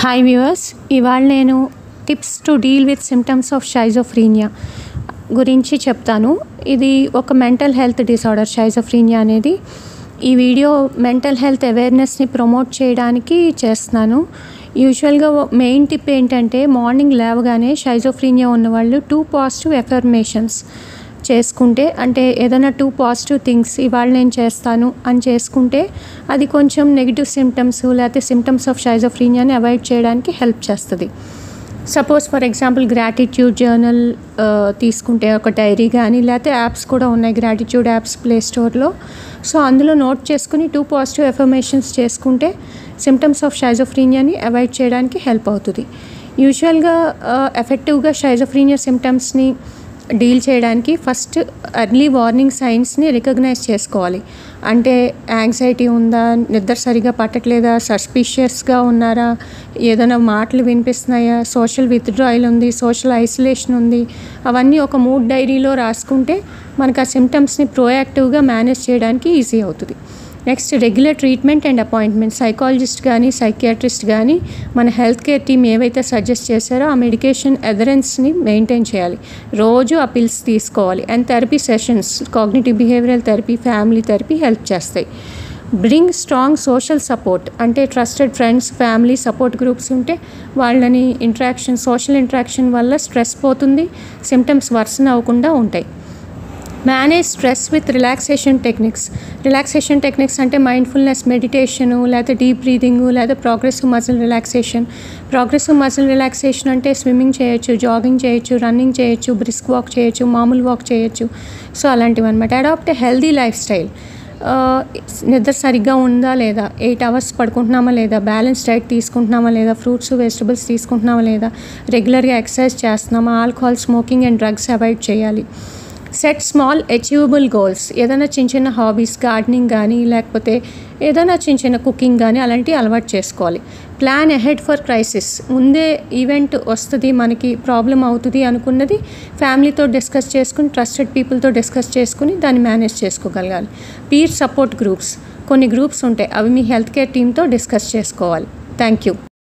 Hi viewers, ఇవాళ నేను tips to deal with symptoms of schizophrenia గురించి చెప్తాను. ఇది ఒక మెంటల్ హెల్త్ డిసార్డర్. షైజోఫ్రీనియా అనేది ఈ వీడియో మెంటల్ హెల్త్ అవేర్నెస్ని ప్రమోట్ చేయడానికి చేస్తున్నాను. యూజువల్గా మెయిన్ టిప్ ఏంటంటే, మార్నింగ్ లేవగానే షైజోఫ్రీనియా ఉన్నవాళ్ళు 2 పాజిటివ్ ఎఫర్మేషన్స్ చేసుకుంటే, అంటే ఏదైనా 2 పాజిటివ్ థింగ్స్ ఇవాళ నేను చేస్తాను అని చేసుకుంటే అది కొంచెం నెగిటివ్ సిమ్టమ్స్ లేకపోతే సిమ్టమ్స్ ఆఫ్ షైజోఫ్రీనియాని అవాయిడ్ చేయడానికి హెల్ప్ చేస్తుంది. Suppose for example gratitude journal తీసుకుంటే, ఒక డైరీ కానీ, లేకపోతే యాప్స్ కూడా ఉన్నాయి, గ్రాటిట్యూడ్ యాప్స్ ప్లే స్టోర్లో. సో అందులో నోట్ చేసుకుని 2 పాజిటివ్ ఎఫర్మేషన్స్ చేసుకుంటే సిమ్టమ్స్ ఆఫ్ షైజోఫ్రీనియాని అవాయిడ్ చేయడానికి హెల్ప్ అవుతుంది. యూజువల్గా ఎఫెక్టివ్గా షైజోఫ్రీనియా సిమ్టమ్స్ని డీల్ చేయడానికి ఫస్ట్ ఎర్లీ వార్నింగ్ సైన్స్ని రికగ్నైజ్ చేసుకోవాలి. అంటే యాంగ్జైటీ ఉందా, నిద్ర సరిగా పట్టట్లేదా, సస్పిషియస్గా ఉన్నారా, ఏదైనా మాటలు వినిపిస్తున్నాయా, సోషల్ విత్డ్రాయల్ ఉంది, సోషల్ ఐసోలేషన్ ఉంది, అవన్నీ ఒక మూడ్ డైరీలో రాసుకుంటే మనకు ఆ సిమ్టమ్స్ని ప్రోయాక్టివ్గా మేనేజ్ చేయడానికి ఈజీ అవుతుంది. Next, regular treatment and appointment. Psychologist కానీ సైకియాట్రిస్ట్ కానీ మన హెల్త్ కేర్ టీమ్ ఏవైతే సజెస్ట్ చేశారో ఆ మెడికేషన్ అదరెన్స్ని మెయింటైన్ చేయాలి. రోజు ఆ పిల్స్ తీసుకోవాలి. And therapy sessions, cognitive behavioural therapy, family therapy help చేస్తాయి. Bring strong social support. అంటే trusted friends, family support groups ఉంటే వాళ్ళని సోషల్ ఇంటరాక్షన్ వల్ల స్ట్రెస్ పోతుంది, సిమ్టమ్స్ వర్సన్ అవ్వకుండా ఉంటాయి. Manage stress with relaxation techniques. Relaxation techniques అంటే మైండ్ఫుల్నెస్, మెడిటేషను, లేకపోతే డీప్ బ్రీదింగు, లేదా progressive muscle relaxation. Progressive muscle relaxation అంటే స్విమ్మింగ్ చేయొచ్చు, జాగింగ్ చేయొచ్చు, రన్నింగ్ చేయొచ్చు, బ్రిస్క్ వాక్ చేయొచ్చు, మామూలు వాక్ చేయొచ్చు. సో అలాంటివి అనమాట. Adopt a healthy lifestyle. నిద్ర సరిగ్గా ఉందా లేదా, 8 అవర్స్ పడుకుంటున్నామా లేదా, బ్యాలెన్స్ డైట్ తీసుకుంటున్నామా లేదా, ఫ్రూట్స్ వెజిటబుల్స్ తీసుకుంటున్నామా లేదా, రెగ్యులర్గా ఎక్సర్సైజ్ చేస్తున్నామా, alcohol, smoking and drugs avoid చేయాలి. Set small achievable goals. ఏదైనా చిన్న చిన్న హాబీస్, గార్డెనింగ్ కానీ, లేకపోతే ఏదైనా చిన్న చిన్న కుకింగ్ కానీ, అలాంటివి అలవాటు చేసుకోవాలి. Plan ahead for crisis. ముందే ఈవెంట్ వస్తుంది, మనకి ప్రాబ్లం అవుతుంది అనుకున్నది ఫ్యామిలీతో డిస్కస్ చేసుకుని, ట్రస్టెడ్ పీపుల్తో డిస్కస్ చేసుకుని దాన్ని మేనేజ్ చేసుకోగలగాలి. Peer support groups. కొన్ని గ్రూప్స్ ఉంటాయి, అవి మీ హెల్త్ కేర్ టీమ్తో డిస్కస్ చేసుకోవాలి. Thank you.